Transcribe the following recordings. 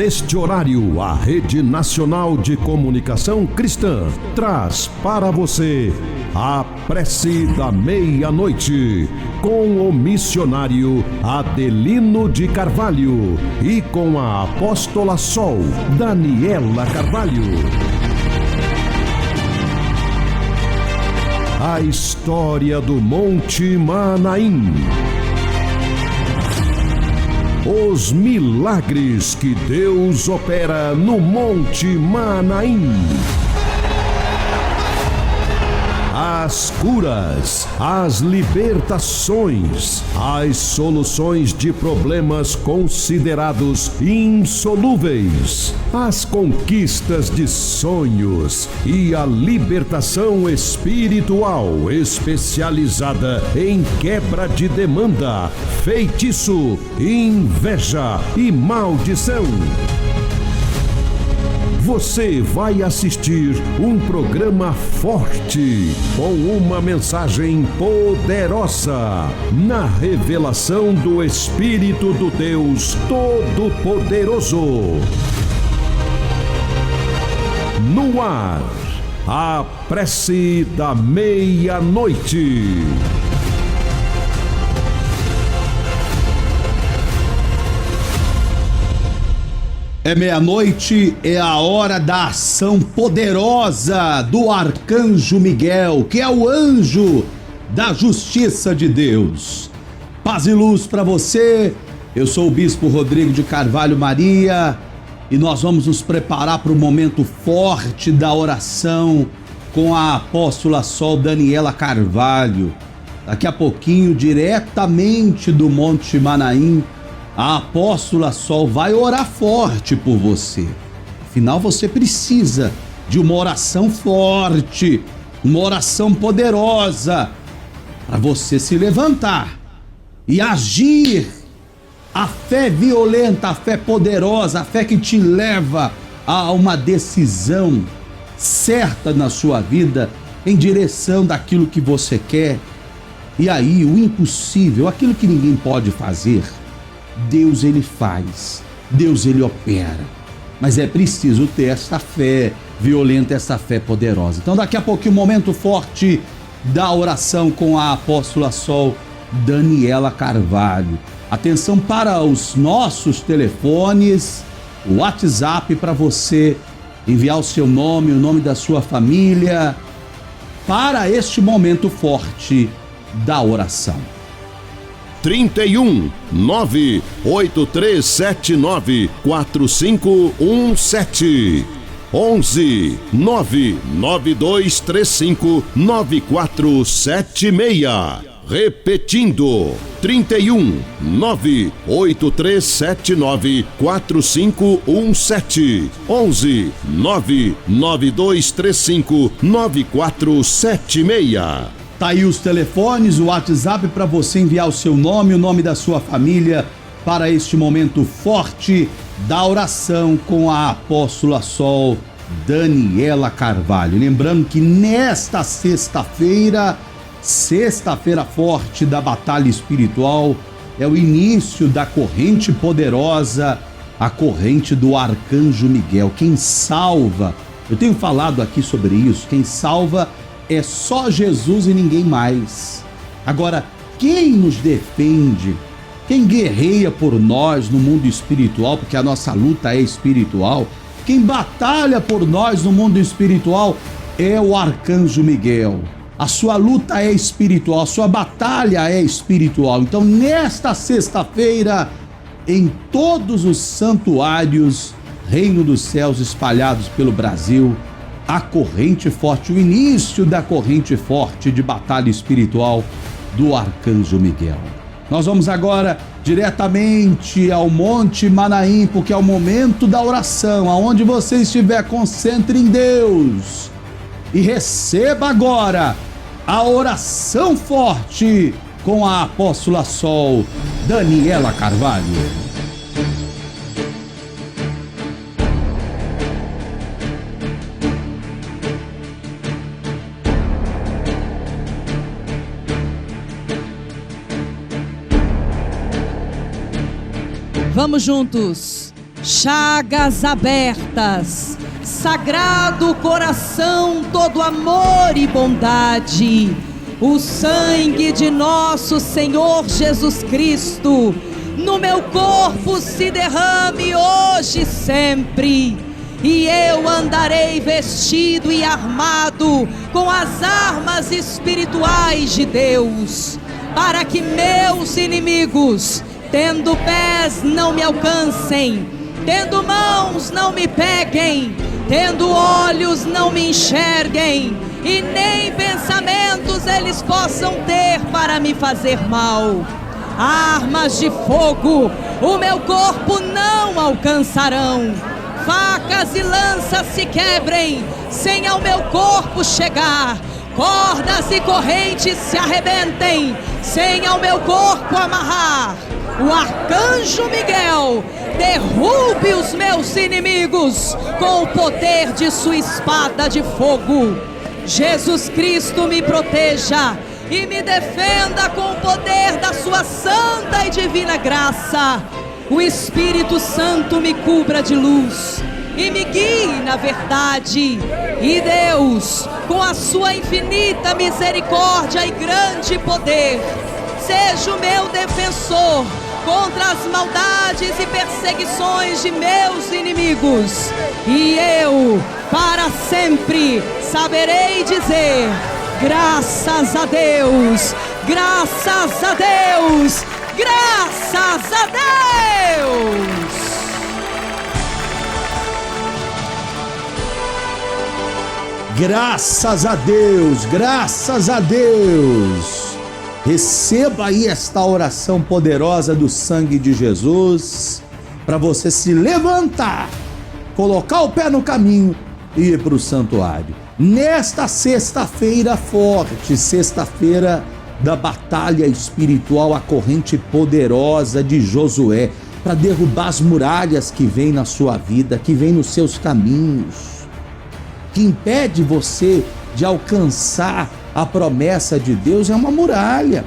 neste horário, a Rede Nacional de Comunicação Cristã traz para você a Prece da Meia-Noite, com o missionário Adelino de Carvalho e com a apóstola Sol, Daniela Carvalho. A história do Monte Manaim. Os milagres que Deus opera no Monte Manaim. As curas, as libertações, as soluções de problemas considerados insolúveis, as conquistas de sonhos e a libertação espiritual especializada em quebra de demanda, feitiço, inveja e maldição. Você vai assistir um programa forte, com uma mensagem poderosa, na revelação do Espírito do Deus Todo-Poderoso. No ar, a Prece da Meia-Noite. É meia-noite, é a hora da ação poderosa do Arcanjo Miguel, que é o anjo da justiça de Deus. Paz e luz para você. Eu sou o Bispo Rodrigo de Carvalho Maria e nós vamos nos preparar para o momento forte da oração com a apóstola Sol Daniela Carvalho. Daqui a pouquinho, diretamente do Monte Manaim, a apóstola Sol vai orar forte por você. Afinal, você precisa de uma oração forte, uma oração poderosa, para você se levantar e agir. A fé violenta, a fé poderosa, a fé que te leva a uma decisão certa na sua vida, em direção daquilo que você quer. E aí, o impossível, aquilo que ninguém pode fazer, Deus ele faz, Deus ele opera, mas é preciso ter essa fé violenta, essa fé poderosa. Então daqui a pouquinho, momento forte da oração com a apóstola Sol Daniela Carvalho. Atenção para os nossos telefones, o WhatsApp para você enviar o seu nome, o nome da sua família para este momento forte da oração. 31 98379 4517 11 99235 9476. Repetindo, 31 98379 4517 11 99235 9476. Tá aí os telefones, o WhatsApp para você enviar o seu nome, o nome da sua família para este momento forte da oração com a apóstola Sol Daniela Carvalho. Lembrando que nesta sexta-feira forte da batalha espiritual, é o início da corrente poderosa, a corrente do Arcanjo Miguel. Quem salva, eu tenho falado aqui sobre isso, quem salva é só Jesus e ninguém mais. Agora, quem nos defende, quem guerreia por nós no mundo espiritual, porque a nossa luta é espiritual, quem batalha por nós no mundo espiritual é o Arcanjo Miguel. A sua luta é espiritual, a sua batalha é espiritual. Então, nesta sexta-feira, em todos os santuários, Reino dos Céus espalhados pelo Brasil, a corrente forte, o início da corrente forte de batalha espiritual do Arcanjo Miguel. Nós vamos agora diretamente ao Monte Manaim, porque é o momento da oração. Aonde você estiver, concentre em Deus e receba agora a oração forte com a apóstola Sol Daniela Carvalho. Vamos juntos. chagas abertas, sagrado coração, todo amor e bondade, o sangue de nosso Senhor Jesus Cristo no meu corpo se derrame hoje e sempre, e eu andarei vestido e armado com as armas espirituais de Deus, para que meus inimigos, tendo pés, não me alcancem, tendo mãos, não me peguem, tendo olhos, não me enxerguem, e nem pensamentos eles possam ter para me fazer mal. Armas de fogo o meu corpo não alcançarão, facas e lanças se quebrem sem ao meu corpo chegar, cordas e correntes se arrebentem sem ao meu corpo amarrar. O arcanjo Miguel derrube os meus inimigos com o poder de sua espada de fogo. Jesus Cristo me proteja e me defenda com o poder da sua santa e divina graça. O Espírito Santo me cubra de luz e me guie na verdade. E Deus, com a sua infinita misericórdia e grande poder, seja o meu defensor contra as maldades e perseguições de meus inimigos. E eu, para sempre, saberei dizer: graças a Deus, graças a Deus, graças a Deus. Graças a Deus, graças a Deus. Receba aí esta oração poderosa do sangue de Jesus para você se levantar, colocar o pé no caminho e ir para o santuário. Nesta sexta-feira forte, sexta-feira da batalha espiritual, a corrente poderosa de Josué para derrubar as muralhas que vêm na sua vida, que vêm nos seus caminhos, que impede você de alcançar a promessa de Deus. É uma muralha,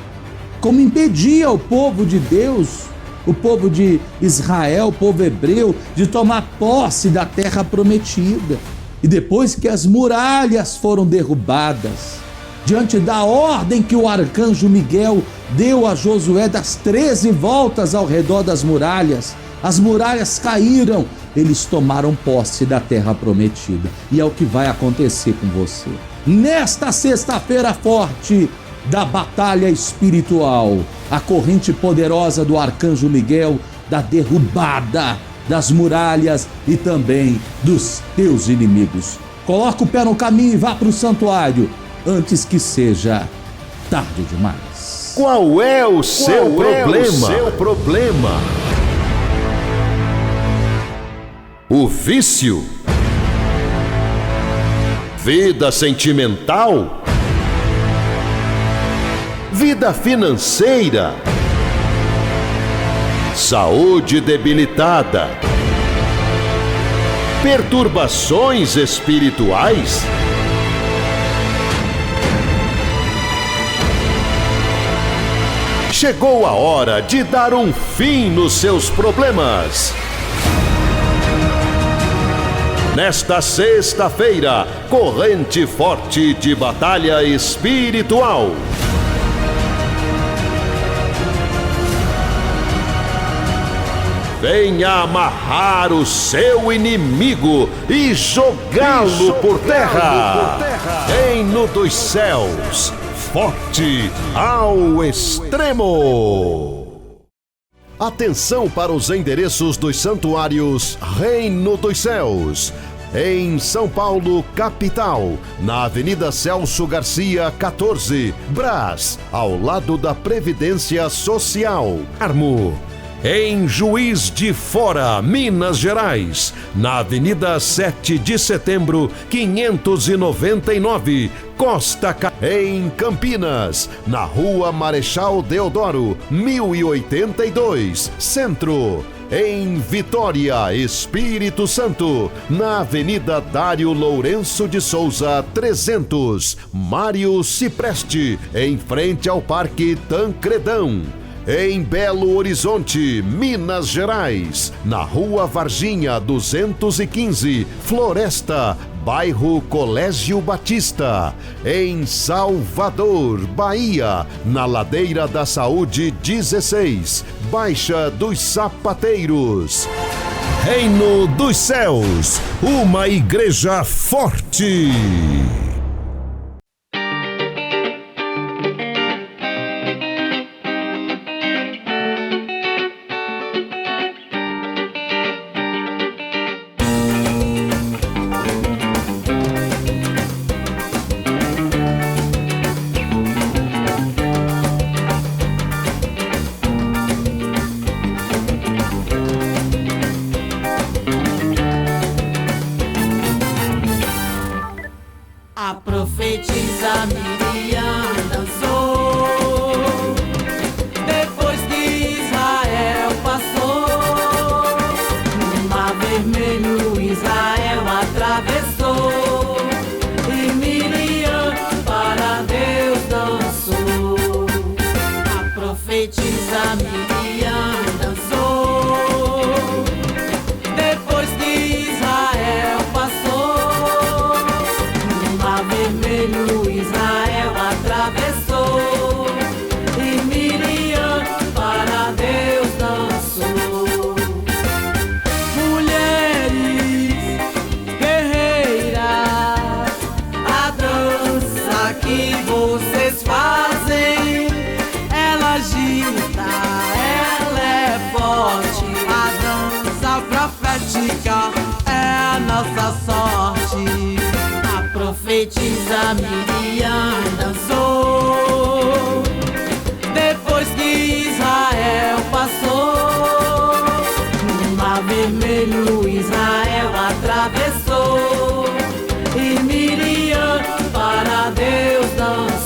como impedia o povo de Deus, o povo de Israel, o povo hebreu, de tomar posse da terra prometida. E depois que as muralhas foram derrubadas, diante da ordem que o arcanjo Miguel deu a Josué das 13 voltas ao redor das muralhas, as muralhas caíram, eles tomaram posse da terra prometida. E é o que vai acontecer com você. Nesta sexta-feira forte da batalha espiritual, a corrente poderosa do arcanjo Miguel, da derrubada das muralhas e também dos teus inimigos. Coloca o pé no caminho e vá para o santuário antes que seja tarde demais. Qual é o seu problema? O vício? Vida sentimental? Vida financeira? Saúde debilitada? Perturbações espirituais? Chegou a hora de dar um fim nos seus problemas. Nesta sexta-feira, corrente forte de batalha espiritual. Venha amarrar o seu inimigo e jogá-lo por terra. Reino dos céus, forte ao extremo. Atenção para os endereços dos santuários Reino dos Céus. Em São Paulo, capital, na Avenida Celso Garcia, 14, Brás, ao lado da Previdência Social. Armo. Em Juiz de Fora, Minas Gerais, na Avenida 7 de Setembro, 599, Costa em Campinas, na Rua Marechal Deodoro, 1082, Centro. Em Vitória, Espírito Santo, na Avenida Dário Lourenço de Souza, 300, Mário Cipreste, em frente ao Parque Tancredão. em Belo Horizonte, Minas Gerais, na Rua Varginha 215, Floresta, bairro Colégio Batista, em Salvador, Bahia, na Ladeira da Saúde 16, Baixa dos Sapateiros. Reino dos Céus, uma igreja forte. A profetisa Miriam dançou, depois que Israel passou, no mar vermelho Israel atravessou, e Miriam para Deus dançou. A profetisa Miriam dançou, depois que Israel passou, vermelho Israel atravessou, e Miriam para Deus dançou. Mulheres guerreiras, a dança que vocês fazem, ela agita, ela é forte. A dança profética é a nossa sorte. Profetisa Miriam dançou, depois que Israel passou, no mar vermelho Israel atravessou, e Miriam para Deus dançou.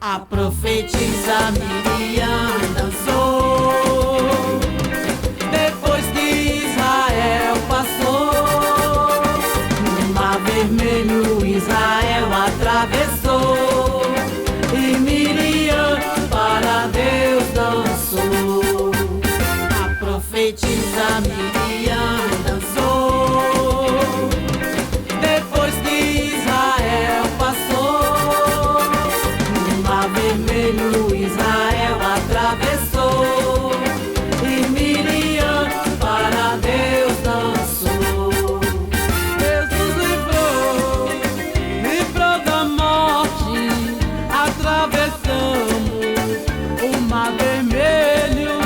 A profetisa Miriam dançou, depois que Israel passou, no mar vermelho Israel atravessou, e Miriam para Deus dançou. A profetisa Miriam dançou, depois que Israel passou, vermelho Israel atravessou, e Miriam para Deus dançou. Deus nos livrou da morte, atravessamos o mar vermelho,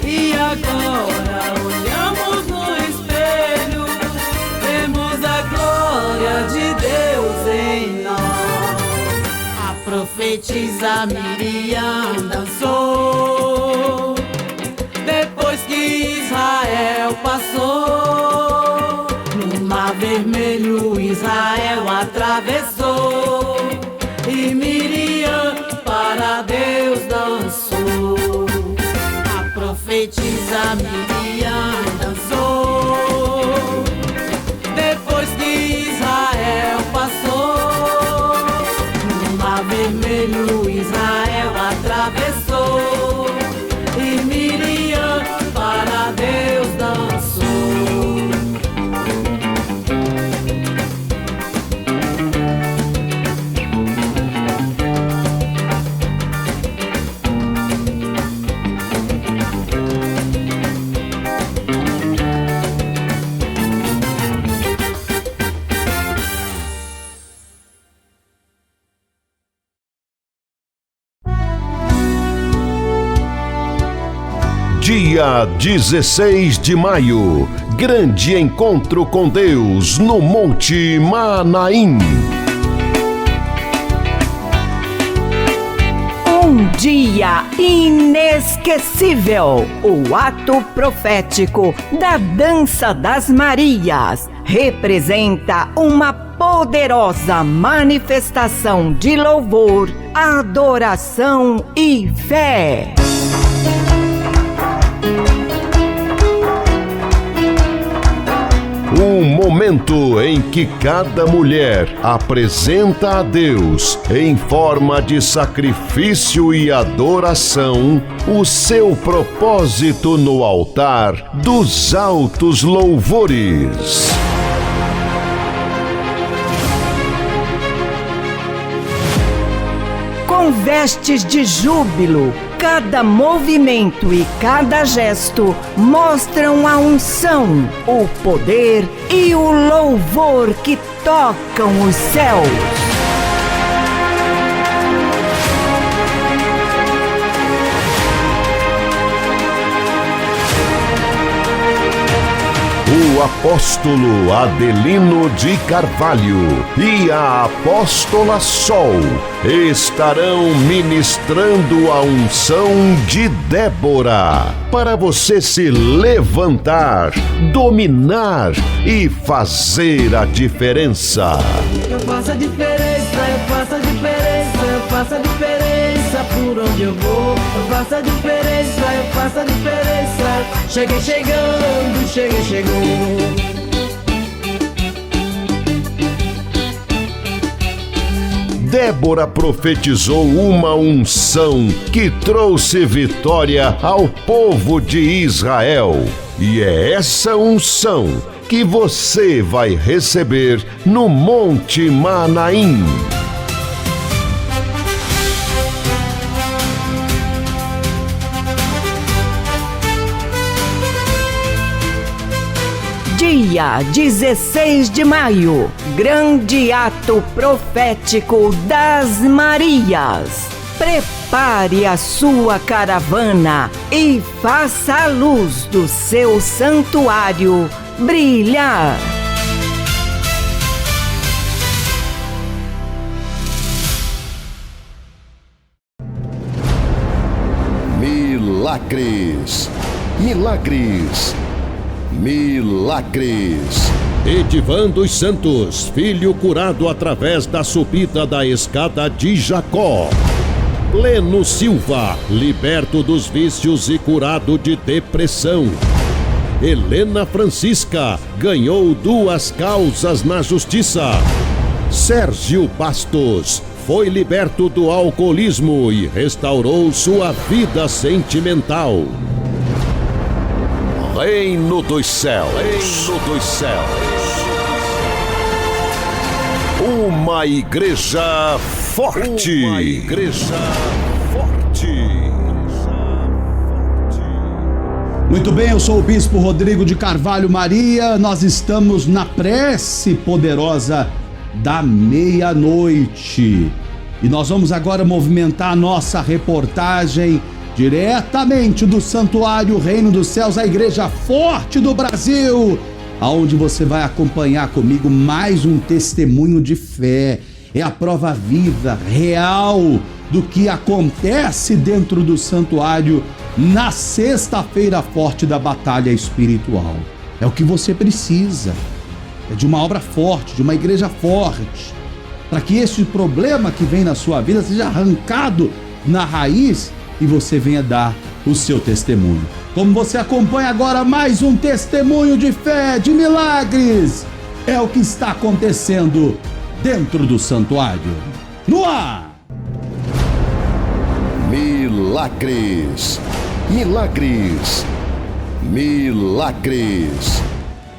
e agora olhamos no espelho, vemos a glória de Deus em nós. Profetisa Miriam dançou, depois que Israel passou, no mar vermelho Israel atravessou, e Miriam para Deus dançou. A profetisa Miriam dançou, depois que Israel passou, vermelho Israel atravessou, e Miriam para Deus dançou. Dia 16 de maio, grande encontro com Deus no Monte Manaim. Dia inesquecível, o ato profético da Dança das Marias representa uma poderosa manifestação de louvor, adoração e fé. Um momento em que cada mulher apresenta a Deus, em forma de sacrifício e adoração, o seu propósito no altar dos altos louvores. Com vestes de júbilo, cada movimento e cada gesto mostram a unção, o poder e o louvor que tocam os céus. O apóstolo Adelino de Carvalho e a apóstola Sol estarão ministrando a unção de Débora para você se levantar, dominar e fazer a diferença. Eu faço a diferença, eu faço a diferença, eu faço a diferença por onde eu vou. Eu faço a diferença, eu faço a diferença. Cheguei chegando, cheguei chegando. Débora profetizou uma unção que trouxe vitória ao povo de Israel. E é essa unção que você vai receber no Monte Manaim. Dia 16 de maio, grande ato profético das Marias. Prepare a sua caravana e faça a luz do seu santuário brilhar. Milagres, milagres, milagres. Edivan dos Santos, filho curado através da subida da escada de Jacó. Pleno Silva, liberto dos vícios e curado de depressão. Helena Francisca, ganhou 2 causas na justiça. Sérgio Bastos, foi liberto do alcoolismo e restaurou sua vida sentimental. Reino dos céus, reino dos céus. Uma igreja forte. Uma igreja forte. Muito bem, eu sou o Bispo Rodrigo de Carvalho Maria. Nós estamos na prece poderosa da meia-noite. E nós vamos agora movimentar a nossa reportagem diretamente do Santuário Reino dos Céus, a Igreja Forte do Brasil, aonde você vai acompanhar comigo mais um testemunho de fé. É a prova viva, real, do que acontece dentro do santuário na sexta-feira forte da batalha espiritual. É o que você precisa. É de uma obra forte, de uma igreja forte, para que esse problema que vem na sua vida seja arrancado na raiz e você venha dar o seu testemunho. Como você acompanha agora mais um testemunho de fé, de milagres, é o que está acontecendo dentro do santuário. No ar! Milagres, milagres, milagres.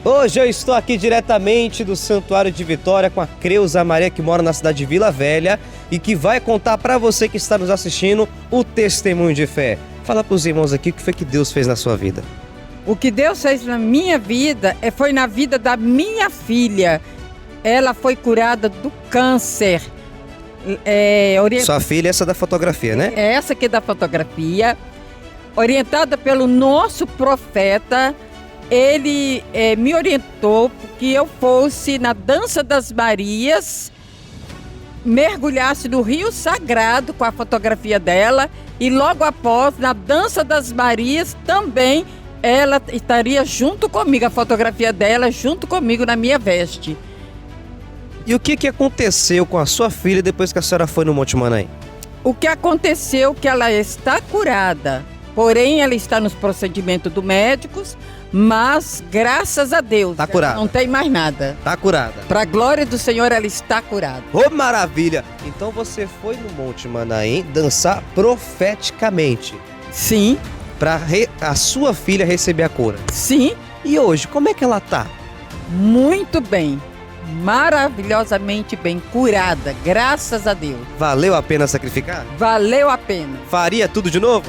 Hoje eu estou aqui diretamente do Santuário de Vitória com a Creuza Maria, que mora na cidade de Vila Velha e que vai contar para você que está nos assistindo o testemunho de fé. Fala para os irmãos aqui o que foi que Deus fez na sua vida. O que Deus fez na minha vida foi na vida da minha filha. Ela foi curada do câncer. Sua filha é essa da fotografia, né? É essa aqui da fotografia. Orientada pelo nosso profeta, ele me orientou que eu fosse na Dança das Marias, mergulhasse no Rio Sagrado com a fotografia dela e logo após, na Dança das Marias, também ela estaria junto comigo, a fotografia dela junto comigo na minha veste. E o que aconteceu com a sua filha depois que a senhora foi no Monte Manaim? O que aconteceu é que ela está curada, porém ela está nos procedimentos do médicos, mas graças a Deus, tá curada. Não tem mais nada. Tá curada. Para a glória do Senhor, ela está curada. Ô, maravilha! Então você foi no Monte Manaim dançar profeticamente. Sim. Para a sua filha receber a cura. Sim. E hoje, como é que ela tá? Muito bem. Maravilhosamente bem, curada, graças a Deus. Valeu a pena sacrificar? Valeu a pena. Faria tudo de novo?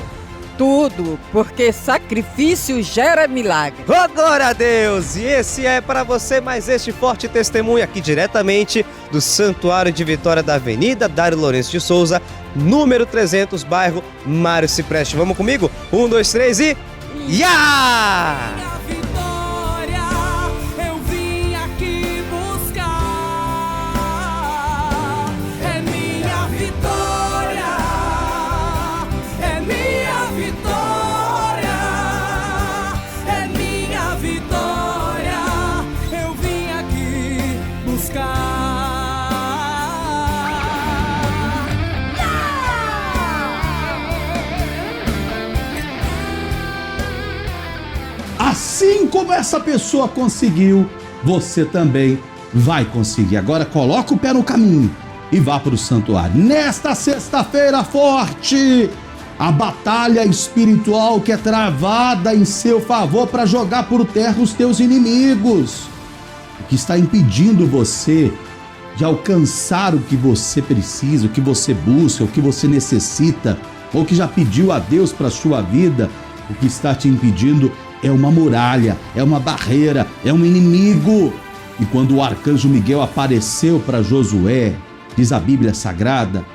Tudo, porque sacrifício gera milagre. Oh, glória a Deus! E esse é para você mais este forte testemunho aqui diretamente do Santuário de Vitória da Avenida Dário Lourenço de Souza, número 300, bairro Mário Cipreste. Vamos comigo? 1, 2, 3 e... Ya! Assim como essa pessoa conseguiu, você também vai conseguir. Agora coloca o pé no caminho e vá para o santuário. Nesta sexta-feira forte, a batalha espiritual que é travada em seu favor para jogar por terra os teus inimigos. O que está impedindo você de alcançar o que você precisa, o que você busca, o que você necessita, ou que já pediu a Deus para a sua vida, o que está te impedindo é uma muralha, é uma barreira, é um inimigo. E quando o arcanjo Miguel apareceu para Josué, diz a Bíblia Sagrada,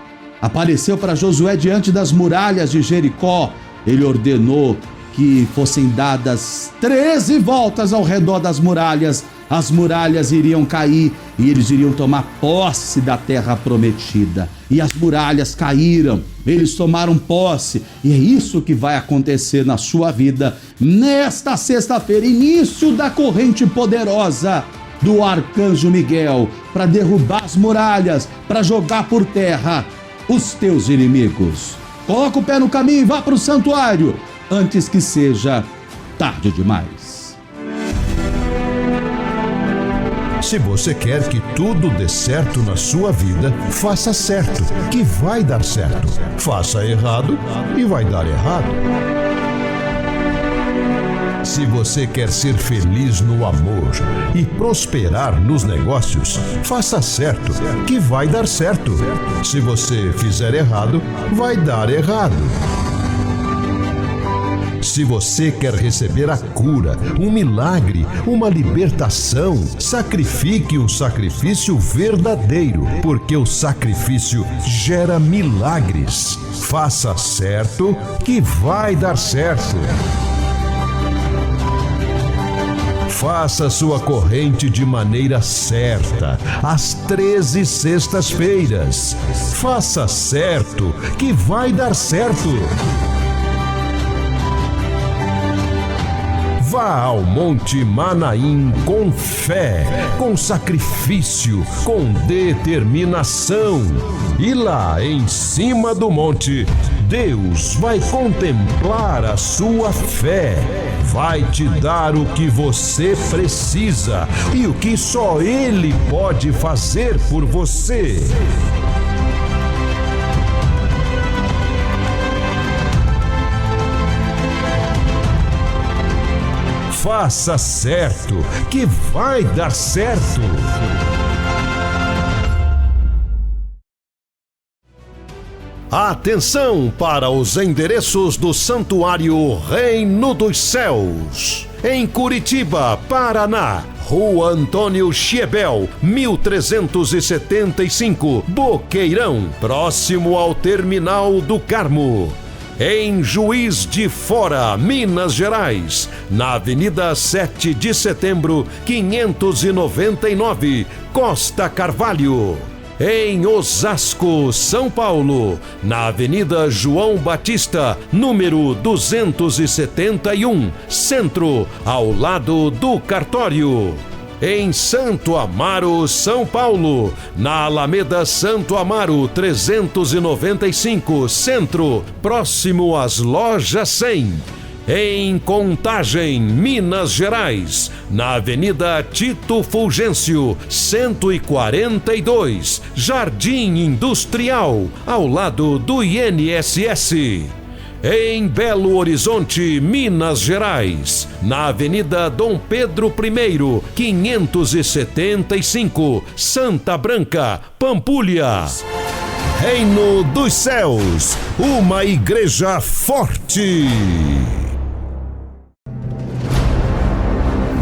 apareceu para Josué diante das muralhas de Jericó, ele ordenou que fossem dadas 13 voltas ao redor das muralhas. As muralhas iriam cair e eles iriam tomar posse da terra prometida. E as muralhas caíram, eles tomaram posse. E é isso que vai acontecer na sua vida nesta sexta-feira, início da corrente poderosa do arcanjo Miguel, para derrubar as muralhas, para jogar por terra os teus inimigos. Coloca o pé no caminho e vá para o santuário antes que seja tarde demais. Se você quer que tudo dê certo na sua vida, faça certo, que vai dar certo. Faça errado e vai dar errado. Se você quer ser feliz no amor e prosperar nos negócios, faça certo, que vai dar certo. Se você fizer errado, vai dar errado. Se você quer receber a cura, um milagre, uma libertação, sacrifique um sacrifício verdadeiro, porque o sacrifício gera milagres. Faça certo, que vai dar certo. Faça sua corrente de maneira certa, às 13 sextas-feiras. Faça certo, que vai dar certo. Vá ao Monte Manaim com fé, com sacrifício, com determinação. E lá em cima do monte, Deus vai contemplar a sua fé. Vai te dar o que você precisa e o que só Ele pode fazer por você. Faça certo, que vai dar certo. Atenção para os endereços do Santuário Reino dos Céus. Em Curitiba, Paraná, Rua Antônio Schiebel, 1375, Boqueirão, próximo ao Terminal do Carmo. Em Juiz de Fora, Minas Gerais, na Avenida 7 de Setembro, 599, Costa Carvalho. Em Osasco, São Paulo, na Avenida João Batista, número 271, Centro, ao lado do cartório. Em Santo Amaro, São Paulo, na Alameda Santo Amaro 395, Centro, próximo às Lojas 100. Em Contagem, Minas Gerais, na Avenida Tito Fulgêncio, 142, Jardim Industrial, ao lado do INSS. Em Belo Horizonte, Minas Gerais, na Avenida Dom Pedro I, 575, Santa Branca, Pampulha. Reino dos Céus, uma igreja forte.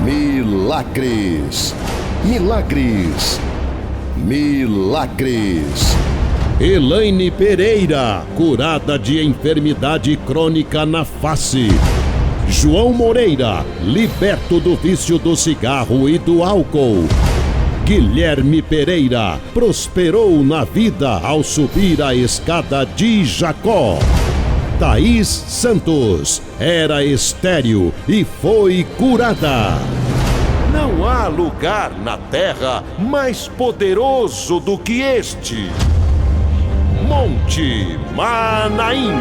Milagres, milagres, milagres. Elaine Pereira, curada de enfermidade crônica na face. João Moreira, liberto do vício do cigarro e do álcool. Guilherme Pereira, prosperou na vida ao subir a escada de Jacó. Thaís Santos, era estéril e foi curada. Não há lugar na terra mais poderoso do que este. Monte Manaim,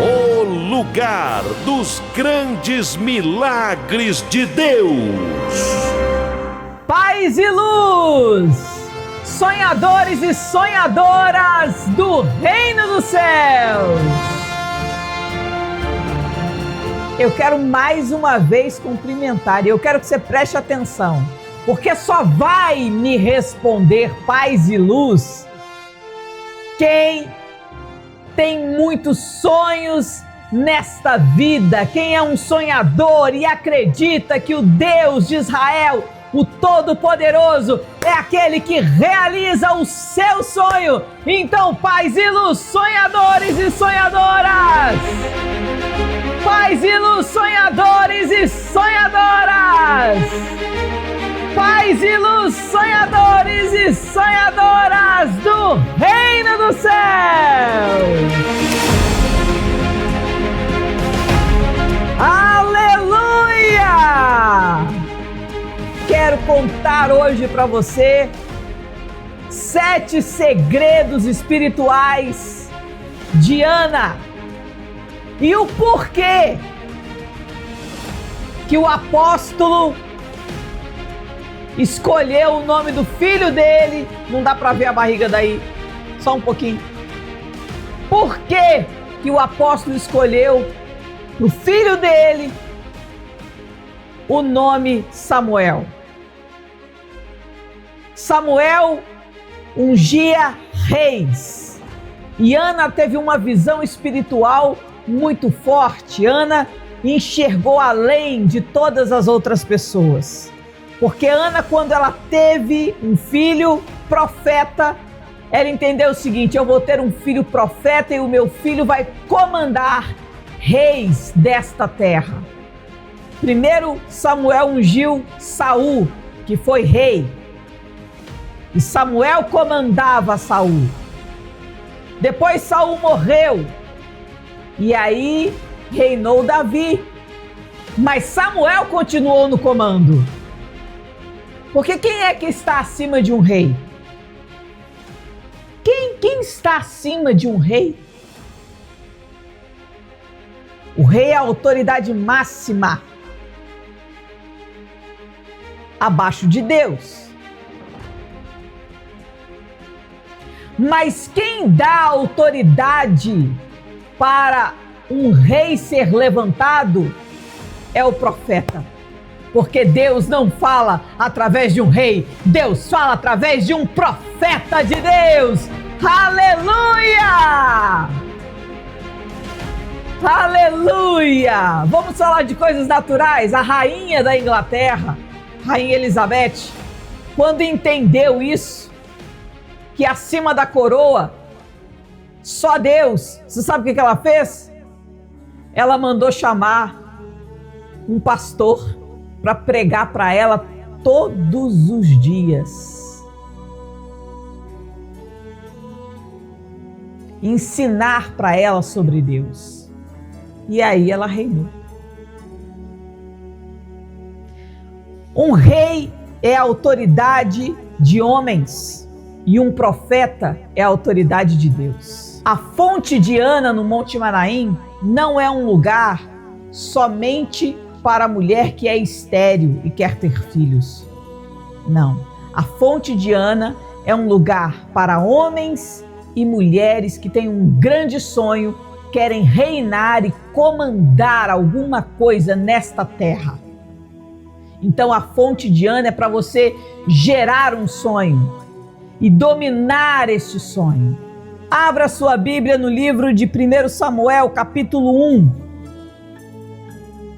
o lugar dos grandes milagres de Deus. Paz e luz, sonhadores e sonhadoras do Reino dos Céus. Eu quero mais uma vez cumprimentar e eu quero que você preste atenção, porque só vai me responder paz e luz quem tem muitos sonhos nesta vida, quem é um sonhador e acredita que o Deus de Israel, o Todo-Poderoso, é aquele que realiza o seu sonho. Então, paz e luz, sonhadores e sonhadoras! Paz e luz, sonhadores e sonhadoras! Paz e luz, sonhadores e sonhadoras do Reino dos Céus! Aleluia! Quero contar hoje para você 7 segredos espirituais de Ana e o porquê que o apóstolo escolheu o nome do filho dele. Não dá para ver a barriga daí, só um pouquinho. Por que o apóstolo escolheu o filho dele o nome Samuel? Samuel ungia reis e Ana teve uma visão espiritual muito forte. Ana enxergou além de todas as outras pessoas. Porque Ana, quando ela teve um filho profeta, ela entendeu o seguinte: eu vou ter um filho profeta e o meu filho vai comandar reis desta terra. Primeiro Samuel ungiu Saul, que foi rei. E Samuel comandava Saul. Depois Saul morreu. E aí reinou Davi. Mas Samuel continuou no comando. Porque quem é que está acima de um rei? Quem está acima de um rei? O rei é a autoridade máxima abaixo de Deus. Mas quem dá autoridade para um rei ser levantado é o profeta. Porque Deus não fala através de um rei, Deus fala através de um profeta de Deus. Aleluia! Aleluia! Vamos falar de coisas naturais. A rainha da Inglaterra, Rainha Elizabeth, quando entendeu isso, que acima da coroa, só Deus, você sabe o que ela fez? Ela mandou chamar um pastor para pregar para ela todos os dias. ensinar para ela sobre Deus. E aí ela reinou. Um rei é a autoridade de homens e um profeta é a autoridade de Deus. A fonte de Ana no Monte Manaim não é um lugar somente para a mulher que é estéril e quer ter filhos. Não. A fonte de Ana é um lugar para homens e mulheres que têm um grande sonho, querem reinar e comandar alguma coisa nesta terra. Então a fonte de Ana é para você gerar um sonho e dominar este sonho. Abra sua Bíblia no livro de 1 Samuel, capítulo 1.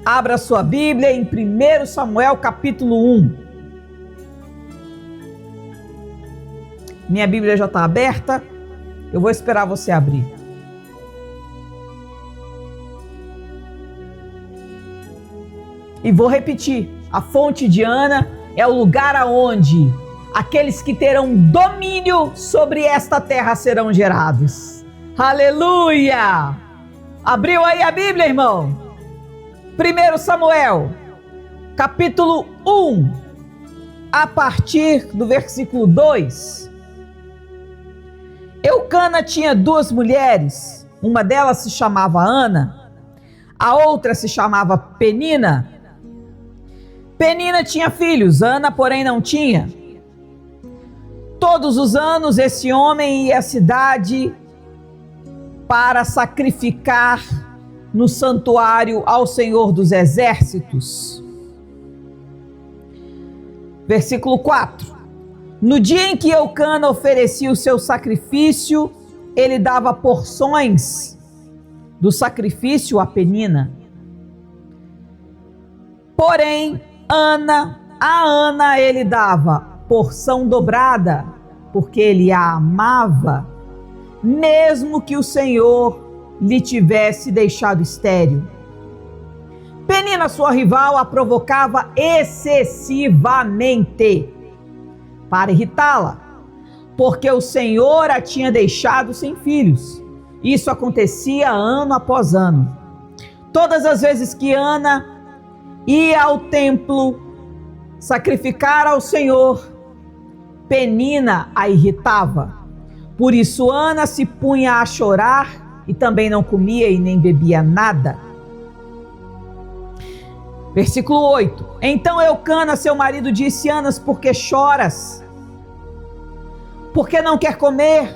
Abra sua Bíblia em 1 Samuel, capítulo 1. Minha Bíblia já está aberta. Eu vou esperar você abrir. E vou repetir. A fonte de Ana é o lugar aonde aqueles que terão domínio sobre esta terra serão gerados. Aleluia! Abriu aí a Bíblia, irmão? 1 Samuel, capítulo 1, a partir do versículo 2. Eucana tinha 2 mulheres, uma delas se chamava Ana, a outra se chamava Penina. Penina tinha filhos, Ana, porém, não tinha. Todos os anos esse homem ia à cidade para sacrificar no santuário ao Senhor dos Exércitos. Versículo 4. No dia em que Eucana oferecia o seu sacrifício, ele dava porções do sacrifício a Penina. Porém, a Ana ele dava porção dobrada, porque ele a amava, mesmo que o Senhor lhe tivesse deixado estéril. Penina, sua rival, a provocava excessivamente para irritá-la, porque o Senhor a tinha deixado sem filhos. Isso acontecia ano após ano. Todas as vezes que Ana ia ao templo sacrificar ao Senhor, Penina a irritava. Por isso Ana se punha a chorar e também não comia e nem bebia nada. Versículo 8. Então Eucana, seu marido, disse: Ana, por que choras? Por que não quer comer?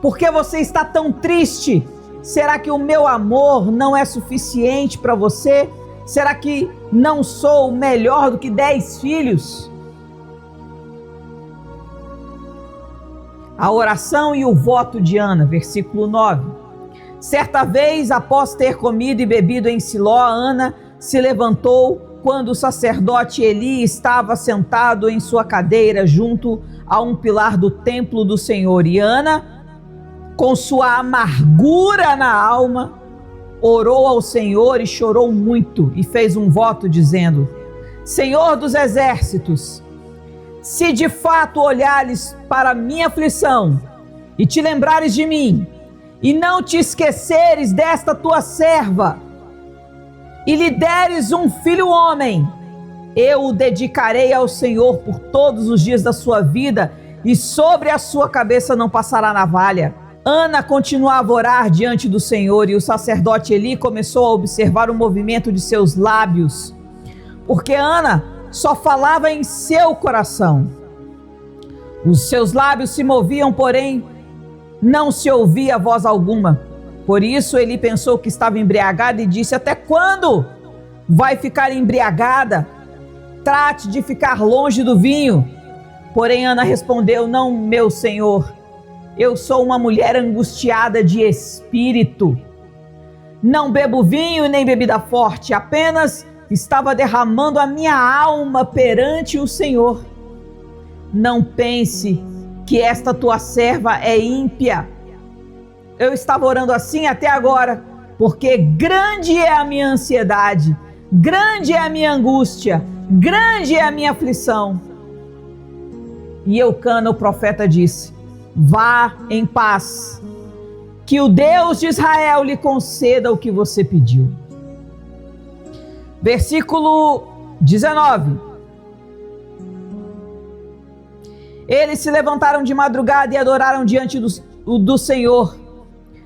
Por que você está tão triste? Será que o meu amor não é suficiente para você? Será que não sou melhor do que 10 filhos? A oração e o voto de Ana, versículo 9. Certa vez, após ter comido e bebido em Siló, Ana se levantou quando o sacerdote Eli estava sentado em sua cadeira junto a um pilar do templo do Senhor. E Ana, com sua amargura na alma, orou ao Senhor e chorou muito e fez um voto dizendo: Senhor dos exércitos, se de fato olhares para a minha aflição e te lembrares de mim e não te esqueceres desta tua serva e lhe deres um filho homem, eu o dedicarei ao Senhor por todos os dias da sua vida e sobre a sua cabeça não passará navalha. Ana continuava a orar diante do Senhor e o sacerdote Eli começou a observar o movimento de seus lábios, porque Ana só falava em seu coração. Os seus lábios se moviam, porém não se ouvia voz alguma. Por isso Eli pensou que estava embriagada e disse: até quando vai ficar embriagada? Trate de ficar longe do vinho. Porém Ana respondeu: não, meu senhor, eu sou uma mulher angustiada de espírito. Não bebo vinho nem bebida forte, apenas estava derramando a minha alma perante o Senhor. Não pense que esta tua serva é ímpia. Eu estava orando assim até agora, porque grande é a minha ansiedade, grande é a minha angústia, grande é a minha aflição. E Eucana, o profeta, disse: vá em paz, que o Deus de Israel lhe conceda o que você pediu. Versículo 19. Eles se levantaram de madrugada e adoraram diante do Senhor.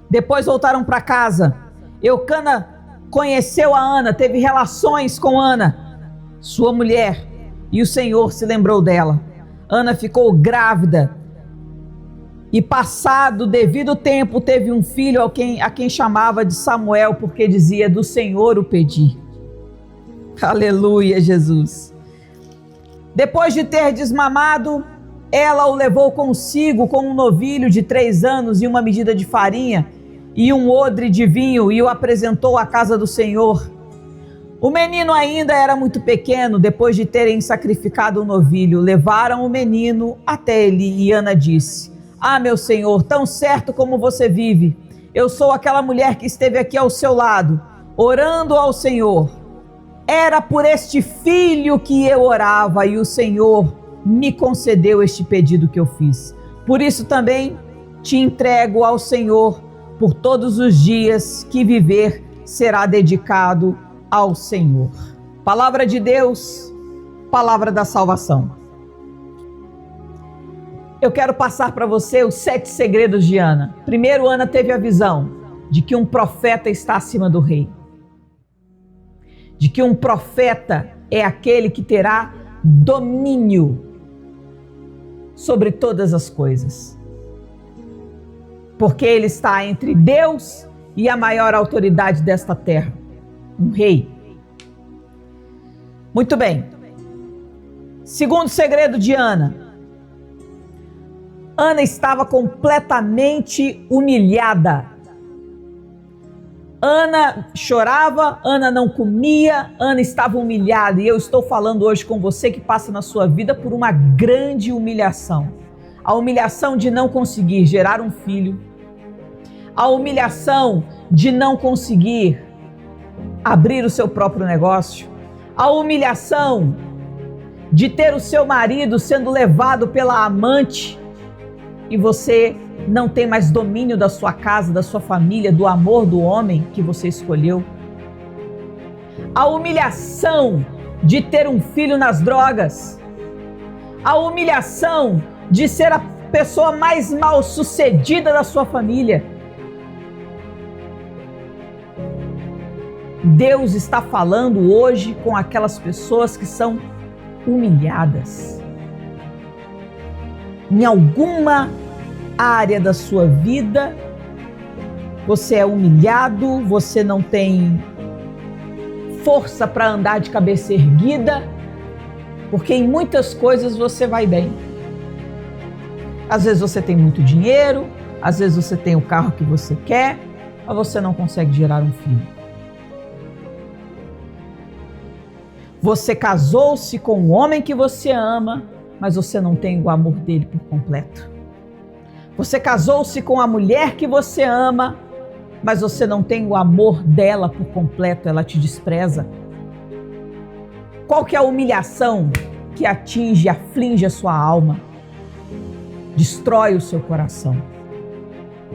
Depois voltaram para casa. Eucana conheceu a Ana, teve relações com Ana, sua mulher, e o Senhor se lembrou dela. Ana ficou grávida e, passado o devido tempo, teve um filho a quem chamava de Samuel, porque dizia: do Senhor o pedi. Aleluia, Jesus. Depois de ter desmamado, ela o levou consigo com um novilho de 3 anos e uma medida de farinha e um odre de vinho, e o apresentou à casa do Senhor. O menino ainda era muito pequeno. Depois de terem sacrificado o novilho, levaram o menino até ele, e Ana disse: ah, meu senhor, tão certo como você vive, eu sou aquela mulher que esteve aqui ao seu lado, orando ao Senhor. Era por este filho que eu orava, e o Senhor me concedeu este pedido que eu fiz. Por isso também te entrego ao Senhor. Por todos os dias que viver será dedicado ao Senhor. Palavra de Deus, palavra da salvação. Eu quero passar para você os 7 segredos de Ana. Primeiro, Ana teve a visão de que um profeta está acima do rei. De que um profeta é aquele que terá domínio sobre todas as coisas. Porque ele está entre Deus e a maior autoridade desta terra, um rei. Muito bem. Segundo segredo de Ana. Ana estava completamente humilhada. Ana chorava, Ana não comia, Ana estava humilhada. E eu estou falando hoje com você que passa na sua vida por uma grande humilhação. A humilhação de não conseguir gerar um filho. A humilhação de não conseguir abrir o seu próprio negócio. A humilhação de ter o seu marido sendo levado pela amante e você não tem mais domínio da sua casa, da sua família, do amor do homem que você escolheu. A humilhação de ter um filho nas drogas. A humilhação de ser a pessoa mais mal sucedida da sua família. Deus está falando hoje com aquelas pessoas que são humilhadas. Em alguma área da sua vida, você é humilhado, você não tem força para andar de cabeça erguida, porque em muitas coisas você vai bem. Às vezes você tem muito dinheiro, às vezes você tem o carro que você quer, mas você não consegue gerar um filho. Você casou-se com o homem que você ama, mas você não tem o amor dele por completo. Você casou-se com a mulher que você ama, mas você não tem o amor dela por completo, ela te despreza. Qual que é a humilhação que atinge, aflige a sua alma? Destrói o seu coração.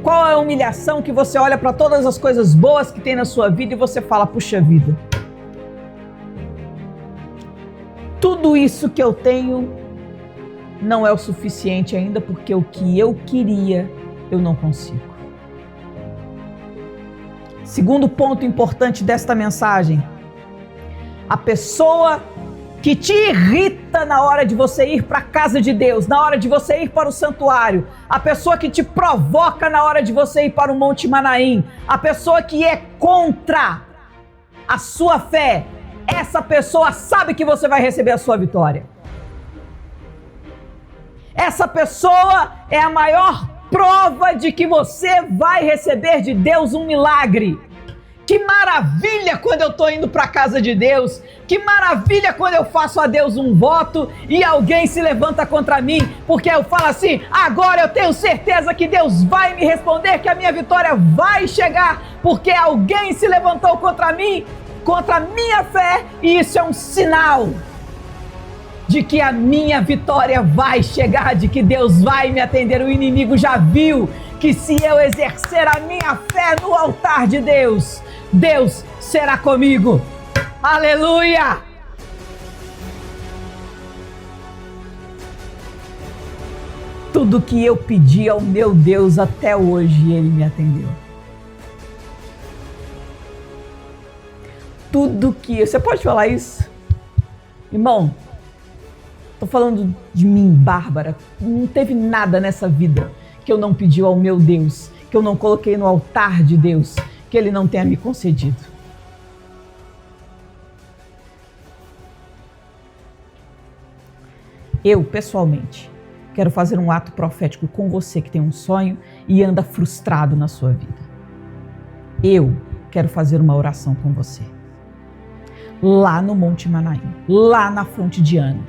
Qual é a humilhação que você olha para todas as coisas boas que tem na sua vida e você fala: puxa vida, tudo isso que eu tenho não é o suficiente ainda, porque o que eu queria, eu não consigo. Segundo ponto importante desta mensagem: a pessoa que te irrita na hora de você ir para a casa de Deus, na hora de você ir para o santuário, a pessoa que te provoca na hora de você ir para o Monte Manaim, a pessoa que é contra a sua fé, essa pessoa sabe que você vai receber a sua vitória. Essa pessoa é a maior prova de que você vai receber de Deus um milagre. Que maravilha quando eu estou indo para a casa de Deus. Que maravilha quando eu faço a Deus um voto e alguém se levanta contra mim, porque eu falo assim: agora eu tenho certeza que Deus vai me responder, que a minha vitória vai chegar, porque alguém se levantou contra mim, contra a minha fé, e isso é um sinal de que a minha vitória vai chegar, de que Deus vai me atender. O inimigo já viu que se eu exercer a minha fé no altar de Deus, Deus será comigo. Aleluia! Tudo que eu pedi ao meu Deus até hoje, Ele me atendeu. Tudo que... Você pode falar isso? Irmão, tô falando de mim, Bárbara. Não teve nada nessa vida que eu não pedi ao meu Deus, que eu não coloquei no altar de Deus, que Ele não tenha me concedido. Eu, pessoalmente, quero fazer um ato profético com você que tem um sonho e anda frustrado na sua vida. Eu quero fazer uma oração com você. Lá no Monte Manaim, lá na fonte de Ana.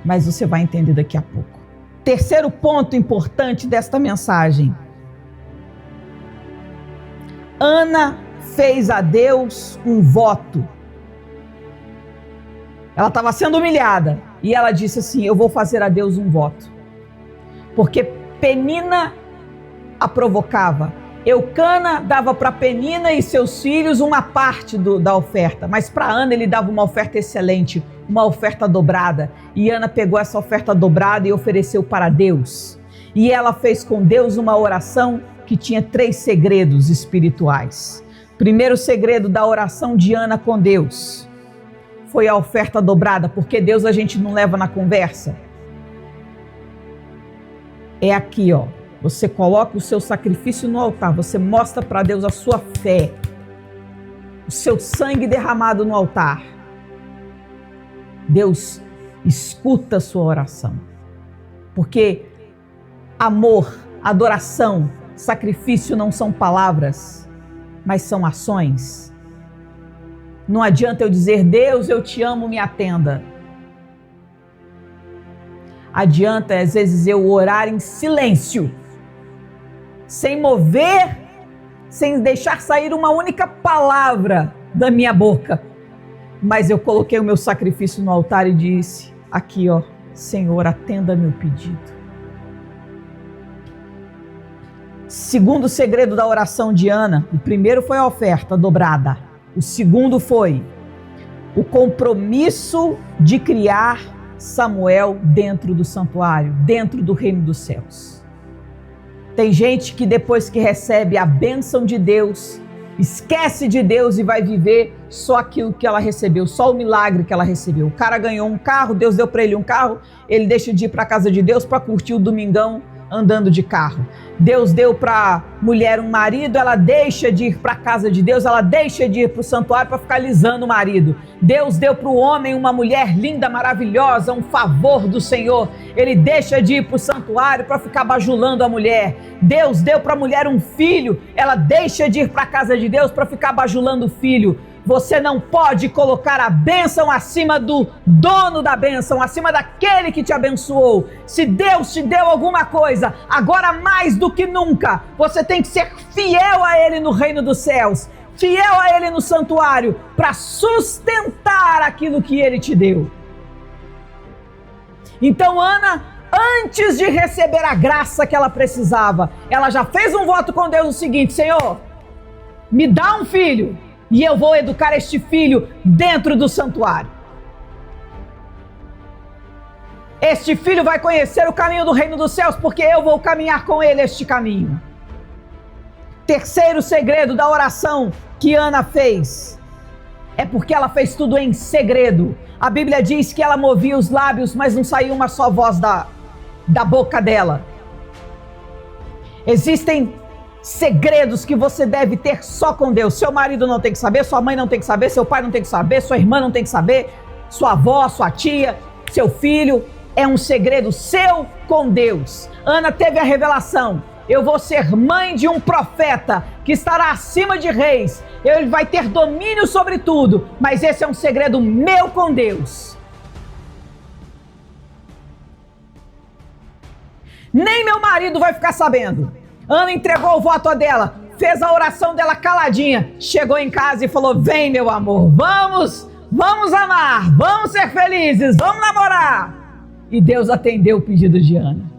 Mas você vai entender daqui a pouco. Terceiro ponto importante desta mensagem. Ana fez a Deus um voto. Ela estava sendo humilhada e ela disse assim: eu vou fazer a Deus um voto. Porque Penina a provocava. Eucana dava para Penina e seus filhos uma parte da oferta, mas para Ana ele dava uma oferta excelente, uma oferta dobrada. E Ana pegou essa oferta dobrada e ofereceu para Deus. E ela fez com Deus uma oração que tinha 3 segredos espirituais. Primeiro segredo da oração de Ana com Deus foi a oferta dobrada, porque Deus a gente não leva na conversa. É aqui, ó. Você coloca o seu sacrifício no altar, você mostra para Deus a sua fé, o seu sangue derramado no altar. Deus escuta a sua oração, porque amor, adoração, sacrifício não são palavras, mas são ações. Não adianta eu dizer: Deus, eu te amo, me atenda. Adianta, às vezes, eu orar em silêncio, sem mover, sem deixar sair uma única palavra da minha boca. Mas eu coloquei o meu sacrifício no altar e disse: aqui, ó, Senhor, atenda meu pedido. Segundo segredo da oração de Ana, o primeiro foi a oferta dobrada. O segundo foi o compromisso de criar Samuel dentro do santuário, dentro do reino dos céus. Tem gente que depois que recebe a bênção de Deus, esquece de Deus e vai viver só aquilo que ela recebeu, só o milagre que ela recebeu. O cara ganhou um carro, Deus deu para ele um carro, ele deixa de ir para a casa de Deus para curtir o domingão andando de carro. Deus deu para a mulher um marido, ela deixa de ir para a casa de Deus, ela deixa de ir para o santuário para ficar lisando o marido. Deus deu para o homem uma mulher linda, maravilhosa, um favor do Senhor, ele deixa de ir para o santuário para ficar bajulando a mulher. Deus deu para a mulher um filho, ela deixa de ir para a casa de Deus para ficar bajulando o filho. Você não pode colocar a bênção acima do dono da bênção, acima daquele que te abençoou. Se Deus te deu alguma coisa, agora mais do que nunca, você tem que ser fiel a Ele no reino dos céus, fiel a Ele no santuário, para sustentar aquilo que Ele te deu. Então Ana, antes de receber a graça que ela precisava, ela já fez um voto com Deus o seguinte: Senhor, me dá um filho, e eu vou educar este filho dentro do santuário. Este filho vai conhecer o caminho do reino dos céus, porque eu vou caminhar com ele este caminho. Terceiro segredo da oração que Ana fez é porque ela fez tudo em segredo. A Bíblia diz que ela movia os lábios, mas não saía uma só voz da boca dela. Existem segredos que você deve ter só com Deus. Seu marido não tem que saber, sua mãe não tem que saber, seu pai não tem que saber, sua irmã não tem que saber, sua avó, sua tia, seu filho. É um segredo seu com Deus. Ana teve a revelação: eu vou ser mãe de um profeta que estará acima de reis, ele vai ter domínio sobre tudo, mas esse é um segredo meu com Deus. Nem meu marido vai ficar sabendo. Ana entregou o voto dela, fez a oração dela caladinha, chegou em casa e falou: vem, meu amor, vamos amar, vamos ser felizes, vamos namorar. E Deus atendeu o pedido de Ana.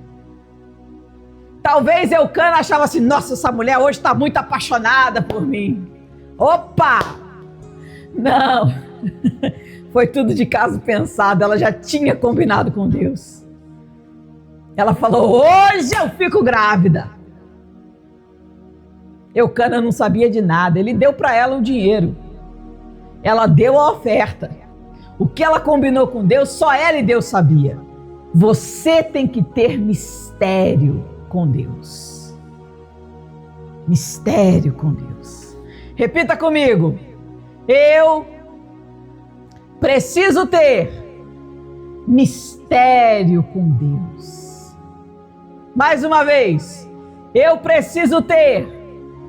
Talvez Eucana achava assim, nossa, essa mulher hoje está muito apaixonada por mim. Opa! Não, foi tudo de caso pensado, ela já tinha combinado com Deus. Ela falou, hoje eu fico grávida. Eucana não sabia de nada, ele deu para ela o dinheiro. Ela deu a oferta. O que ela combinou com Deus, só ela e Deus sabia. Você tem que ter mistério com Deus. Mistério com Deus. Repita comigo. Eu preciso ter mistério com Deus. Mais uma vez. Eu preciso ter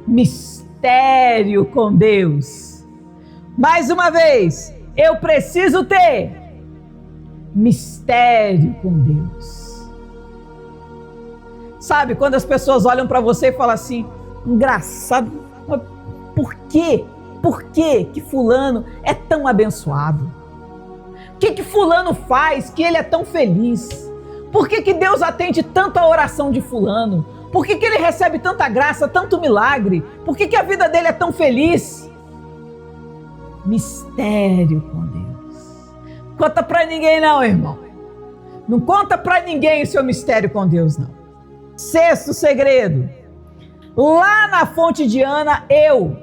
mistério com Deus. Mais uma vez. Eu preciso ter mistério com Deus. Sabe, quando as pessoas olham para você e falam assim, engraçado, mas por quê? Por que que fulano é tão abençoado? O que que fulano faz que ele é tão feliz? Por que que Deus atende tanto a oração de fulano? Por que que ele recebe tanta graça, tanto milagre? Por que que a vida dele é tão feliz? Mistério com Deus. Conta pra ninguém não, irmão. Não conta pra ninguém o seu mistério com Deus, não. Sexto segredo. Lá na fonte de Ana, eu,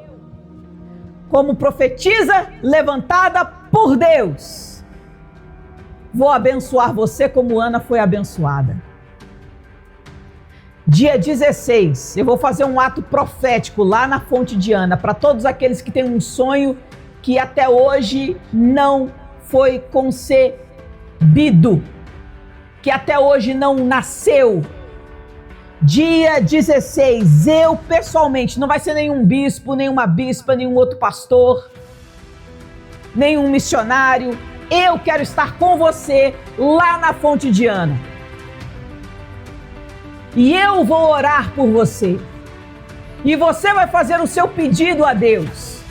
como profetisa levantada por Deus, vou abençoar você como Ana foi abençoada. Dia 16, eu vou fazer um ato profético lá na fonte de Ana, para todos aqueles que têm um sonho que até hoje não foi concebido, que até hoje não nasceu. Dia 16, eu pessoalmente, não vai ser nenhum bispo, nenhuma bispa, nenhum outro pastor, nenhum missionário, eu quero estar com você lá na fonte de Ana. E eu vou orar por você. E você vai fazer o seu pedido a Deus.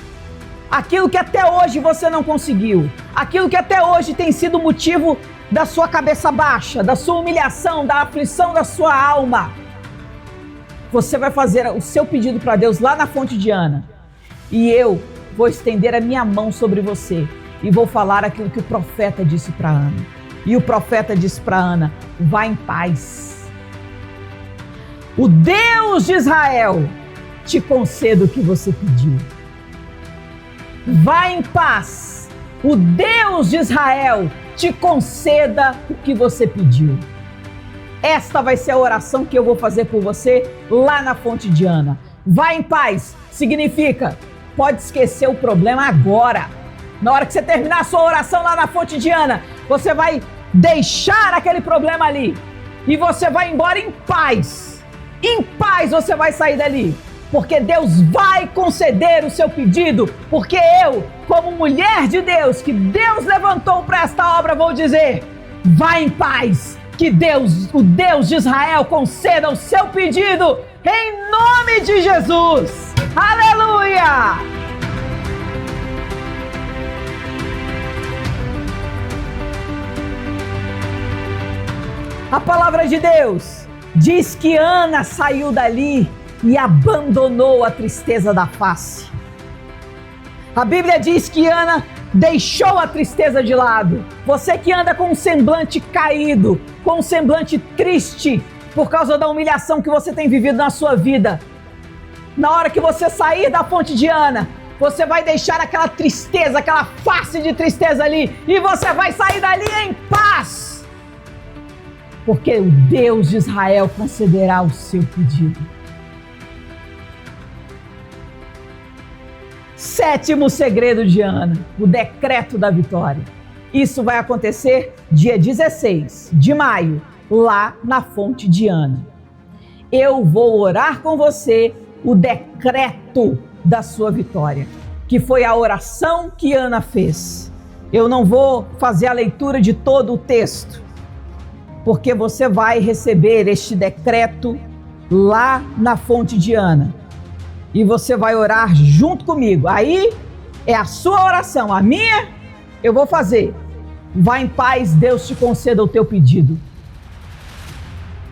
Aquilo que até hoje você não conseguiu, aquilo que até hoje tem sido motivo da sua cabeça baixa, da sua humilhação, da aflição da sua alma. Você vai fazer o seu pedido para Deus lá na fonte de Ana. E eu vou estender a minha mão sobre você e vou falar aquilo que o profeta disse para Ana. E o profeta disse para Ana, vá em paz. O Deus de Israel te conceda o que você pediu. Vá em paz. O Deus de Israel te conceda o que você pediu. Esta vai ser a oração que eu vou fazer por você lá na fonte de Ana. Vá em paz significa, pode esquecer o problema agora. Na hora que você terminar a sua oração lá na fonte de Ana, você vai deixar aquele problema ali e você vai embora em paz. Em paz você vai sair dali, porque Deus vai conceder o seu pedido, porque eu, como mulher de Deus, que Deus levantou para esta obra, vou dizer, vá em paz, que Deus, o Deus de Israel, conceda o seu pedido, em nome de Jesus. Aleluia! A palavra de Deus diz que Ana saiu dali e abandonou a tristeza da face. A Bíblia diz que Ana deixou a tristeza de lado. Você que anda com um semblante caído, com um semblante triste, por causa da humilhação que você tem vivido na sua vida. Na hora que você sair da fonte de Ana, você vai deixar aquela tristeza, aquela face de tristeza ali, e você vai sair dali em paz. Porque o Deus de Israel concederá o seu pedido. Sétimo segredo de Ana, o decreto da vitória. Isso vai acontecer dia 16 de maio, lá na fonte de Ana. Eu vou orar com você o decreto da sua vitória, que foi a oração que Ana fez. Eu não vou fazer a leitura de todo o texto, porque você vai receber este decreto lá na fonte de Ana. E você vai orar junto comigo. Aí é a sua oração, a minha eu vou fazer. Vá em paz, Deus te conceda o teu pedido.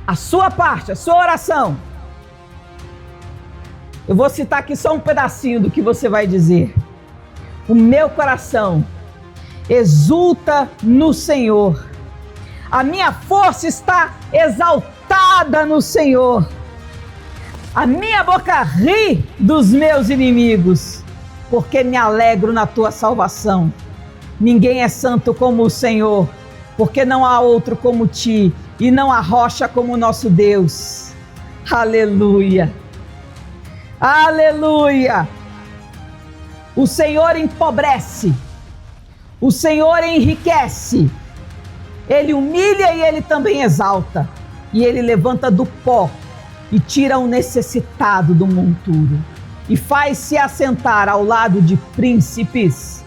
a sua parte, a sua oração. Eu vou citar aqui só um pedacinho do que você vai dizer. O meu coração exulta no Senhor. A minha força está exaltada no Senhor. A minha boca ri dos meus inimigos, porque me alegro na tua salvação. Ninguém é santo como o Senhor, porque não há outro como ti, e não há rocha como o nosso Deus. Aleluia! Aleluia! O Senhor empobrece, o Senhor enriquece, Ele humilha e Ele também exalta, e Ele levanta do pó e tira o necessitado do monturo, e faz-se assentar ao lado de príncipes,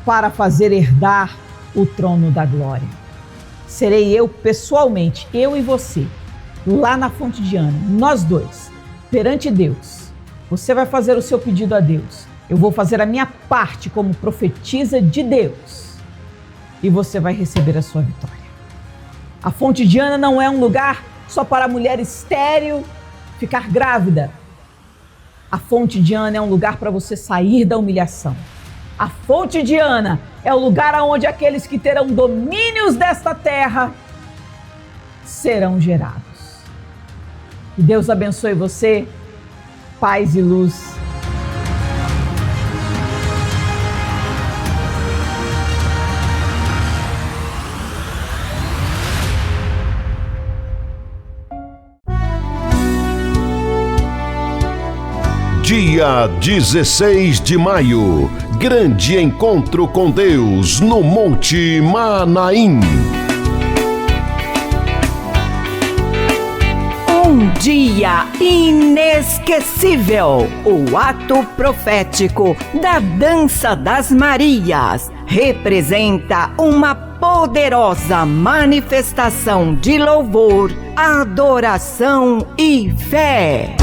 para fazer herdar o trono da glória. Serei eu pessoalmente, eu e você, lá na fonte de Ana, nós dois, perante Deus. Você vai fazer o seu pedido a Deus. Eu vou fazer a minha parte como profetisa de Deus. E você vai receber a sua vitória. A fonte de Ana não é um lugar só para a mulher estéril ficar grávida. A fonte de Ana é um lugar para você sair da humilhação. A fonte de Ana é o lugar onde aqueles que terão domínios desta terra serão gerados. Que Deus abençoe você. Paz e luz. Dia 16 de maio, grande encontro com Deus no Monte Manaim. Um dia inesquecível, o ato profético da Dança das Marias representa uma poderosa manifestação de louvor, adoração e fé.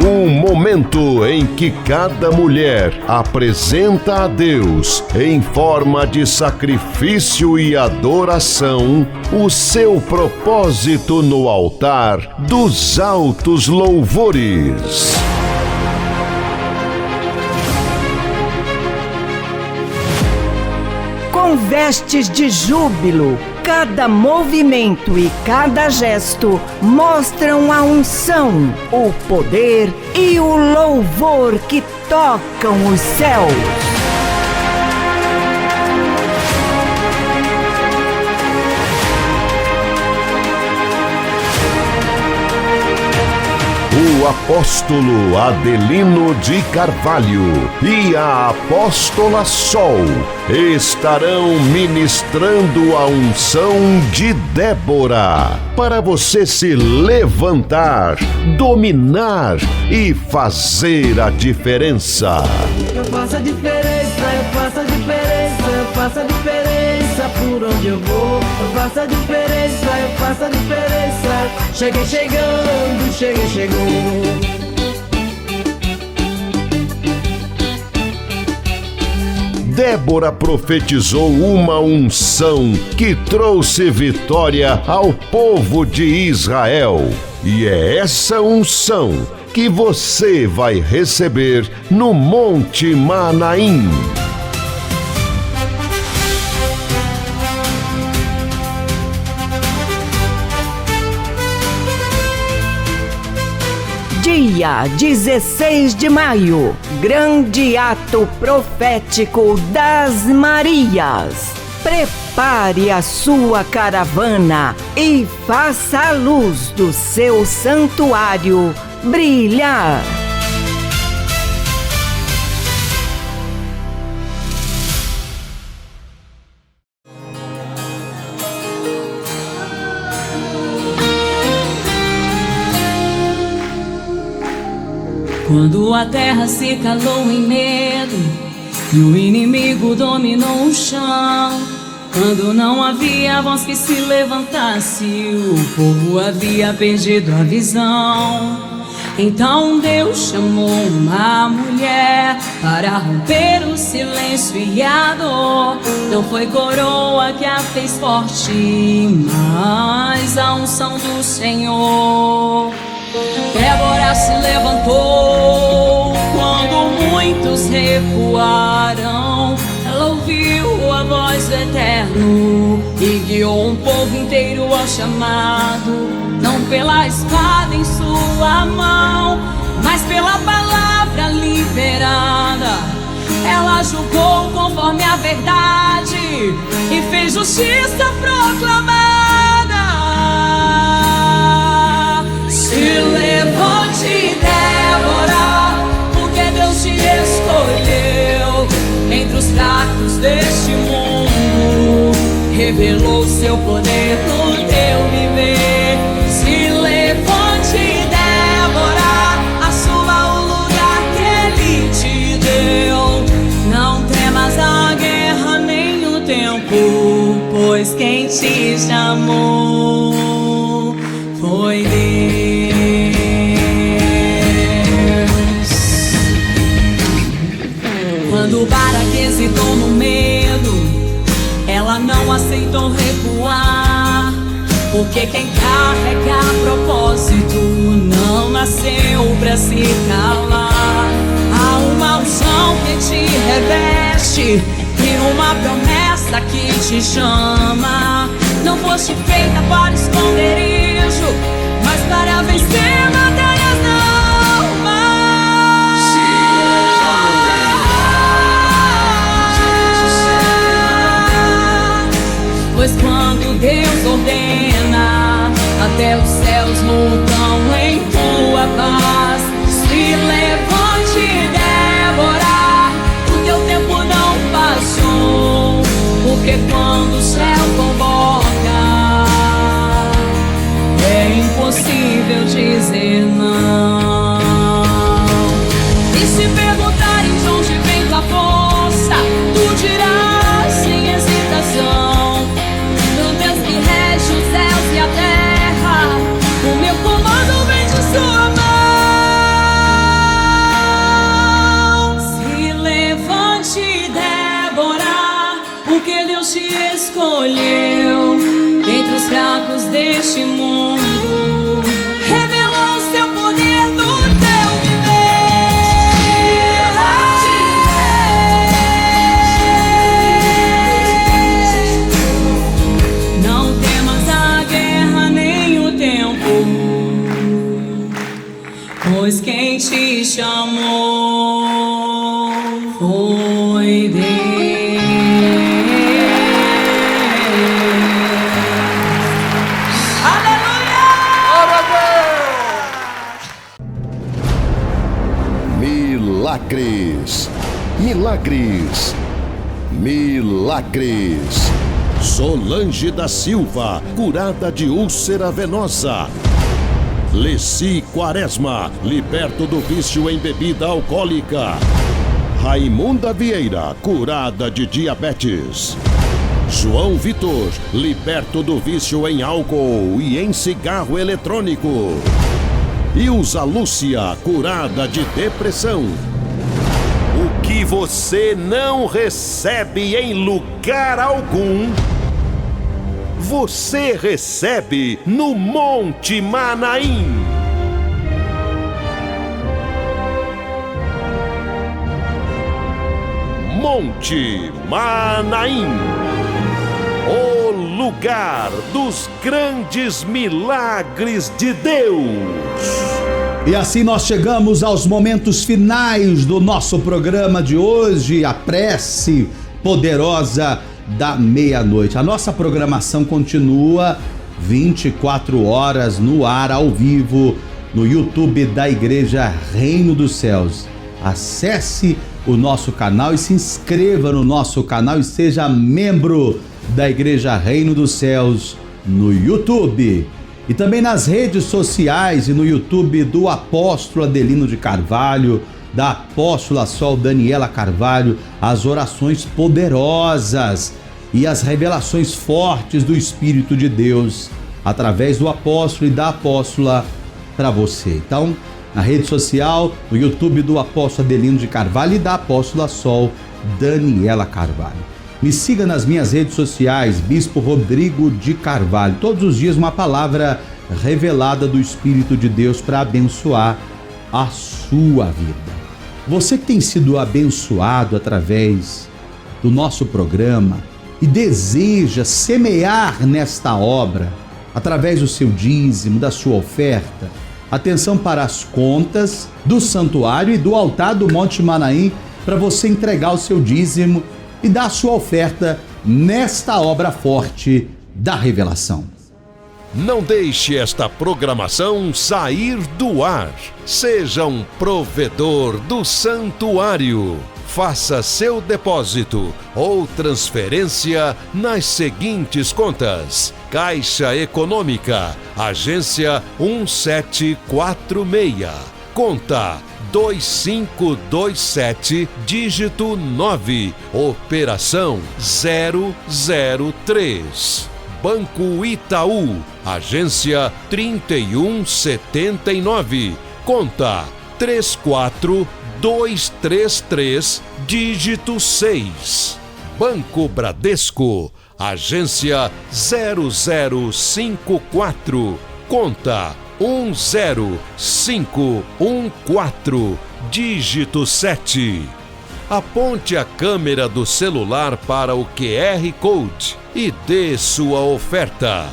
Um momento em que cada mulher apresenta a Deus, em forma de sacrifício e adoração, o seu propósito no altar dos altos louvores. Com vestes de júbilo, cada movimento e cada gesto mostram a unção, o poder e o louvor que tocam os céus. O apóstolo Adelino de Carvalho e a apóstola Sol estarão ministrando a unção de Débora para você se levantar, dominar e fazer a diferença. Eu faço a diferença, eu faço a diferença, eu faço a diferença por onde eu vou. Eu faço a diferença, eu faço a diferença. Cheguei chegando, cheguei chegando. Débora profetizou uma unção que trouxe vitória ao povo de Israel. E é essa unção que você vai receber no Monte Manaim. Dia 16 de maio, grande ato profético das Marias. Prepare a sua caravana e faça a luz do seu santuário brilhar. Quando a terra se calou em medo e o inimigo dominou o chão, quando não havia voz que se levantasse, o povo havia perdido a visão. Então Deus chamou uma mulher para romper o silêncio e a dor. Não foi coroa que a fez forte, mas a unção do Senhor. Débora se levantou quando muitos recuaram. Ela ouviu a voz do Eterno e guiou um povo inteiro ao chamado. Não pela espada em sua mão, mas pela palavra liberada. Ela julgou conforme a verdade e fez justiça proclamada. Se levante, Débora, porque Deus te escolheu entre os fracos deste mundo, revelou seu poder no teu viver. Se levante, Débora, assuma o lugar que Ele te deu. Não temas a guerra nem o tempo, pois quem te chamou foi Deus. Quando Baraque hesitou no medo, ela não aceitou recuar, porque quem carrega propósito não nasceu pra se calar. Há uma unção que te reveste e uma promessa que te chama. Não foste feita para esconderijo, mas para vencer batalhas na alma. Pois quando Deus ordena, até os céus mudam em tua paz. Se levante, Débora, o teu tempo não passou, porque quando o céu convoca, é impossível dizer não. E se perguntarem de onde vem tua força, tu dirás sem hesitação: do Deus que rege os céus e a terra, o meu comando vem de sua mão. Se levante, Débora, porque Deus te escolheu entre os fracos deste mundo, revelou o seu poder no teu viver. Não temas a guerra nem o tempo, pois quem te chamou foi Deus. Milagres, milagres, milagres. Solange da Silva, curada de úlcera venosa. Leci Quaresma, liberto do vício em bebida alcoólica. Raimunda Vieira, curada de diabetes. João Vitor, liberto do vício em álcool e em cigarro eletrônico. Ilza Lúcia, curada de depressão. O que você não recebe em lugar algum, você recebe no Monte Manaim. Monte Manaim, o lugar dos grandes milagres de Deus. E assim nós chegamos aos momentos finais do nosso programa de hoje, a prece poderosa da meia-noite. A nossa programação continua 24 horas no ar, ao vivo, no YouTube da Igreja Reino dos Céus. Acesse o nosso canal e se inscreva no nosso canal e seja membro da Igreja Reino dos Céus no YouTube. E também nas redes sociais e no YouTube do Apóstolo Adelino de Carvalho, da Apóstola Sol Daniela Carvalho, as orações poderosas e as revelações fortes do Espírito de Deus através do apóstolo e da apóstola para você. Então, na rede social, no YouTube do apóstolo Adelino de Carvalho e da apóstola Sol Daniela Carvalho. Me siga nas minhas redes sociais, Bispo Rodrigo de Carvalho. Todos os dias uma palavra revelada do Espírito de Deus para abençoar a sua vida. Você que tem sido abençoado através do nosso programa e deseja semear nesta obra, através do seu dízimo, da sua oferta, atenção para as contas do santuário e do altar do Monte Manaim para você entregar o seu dízimo e dar a sua oferta nesta obra forte da revelação. Não deixe esta programação sair do ar. Seja um provedor do santuário. Faça seu depósito ou transferência nas seguintes contas: Caixa Econômica, agência 1746, conta 2527, dígito 9, operação 003. Banco Itaú, agência 3179, conta 34233, dígito 6. Banco Bradesco, agência 0054, conta 10514, dígito 7. Aponte a câmera do celular para o QR Code e dê sua oferta.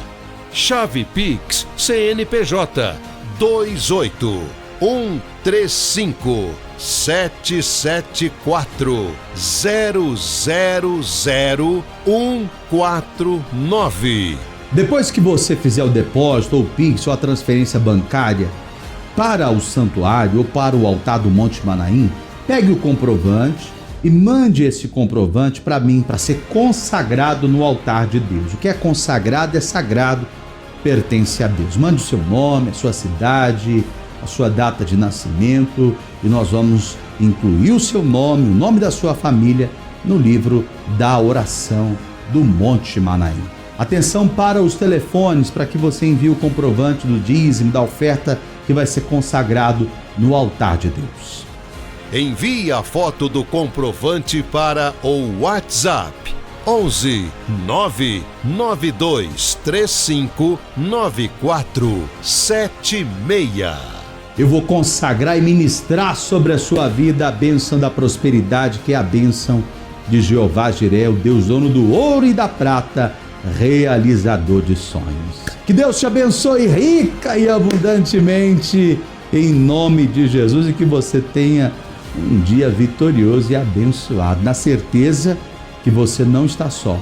Chave Pix CNPJ 281-357-4000149. Depois que você fizer o depósito ou Pix ou a transferência bancária para o santuário ou para o altar do Monte Manaim, pegue o comprovante e mande esse comprovante para mim, para ser consagrado no altar de Deus. O que é consagrado é sagrado, pertence a Deus. Mande o seu nome, a sua cidade, a sua data de nascimento e nós vamos incluir o seu nome, o nome da sua família no livro da oração do Monte Manaim. Atenção para os telefones para que você envie o comprovante do dízimo, da oferta que vai ser consagrado no altar de Deus. Envie a foto do comprovante para o WhatsApp 11 99235 9476. Eu vou consagrar e ministrar sobre a sua vida a bênção da prosperidade, que é a bênção de Jeová Jiré, o Deus dono do ouro e da prata, realizador de sonhos. Que Deus te abençoe rica e abundantemente em nome de Jesus e que você tenha um dia vitorioso e abençoado, na certeza que você não está só.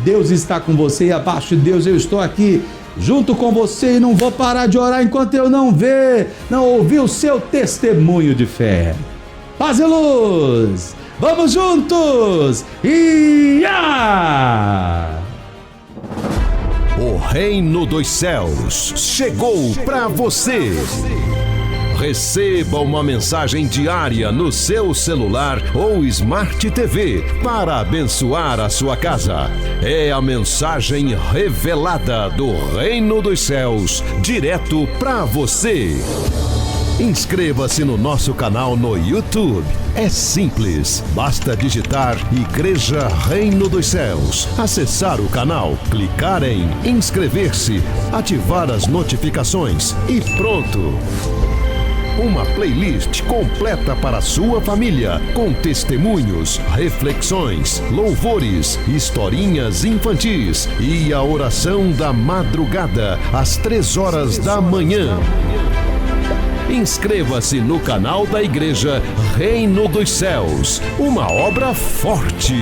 Deus está com você e abaixo de Deus eu estou aqui junto com você e não vou parar de orar enquanto eu não ouvir o seu testemunho de fé. Paz e luz! Vamos juntos! O reino dos céus chegou para você. Receba uma mensagem diária no seu celular ou Smart TV para abençoar a sua casa. É a mensagem revelada do Reino dos Céus, direto para você. Inscreva-se no nosso canal no YouTube. É simples, basta digitar Igreja Reino dos Céus, acessar o canal, clicar em inscrever-se, ativar as notificações e pronto. Uma playlist completa para a sua família, com testemunhos, reflexões, louvores, historinhas infantis e a oração da madrugada, às 3h da manhã. Inscreva-se no canal da Igreja Reino dos Céus, uma obra forte.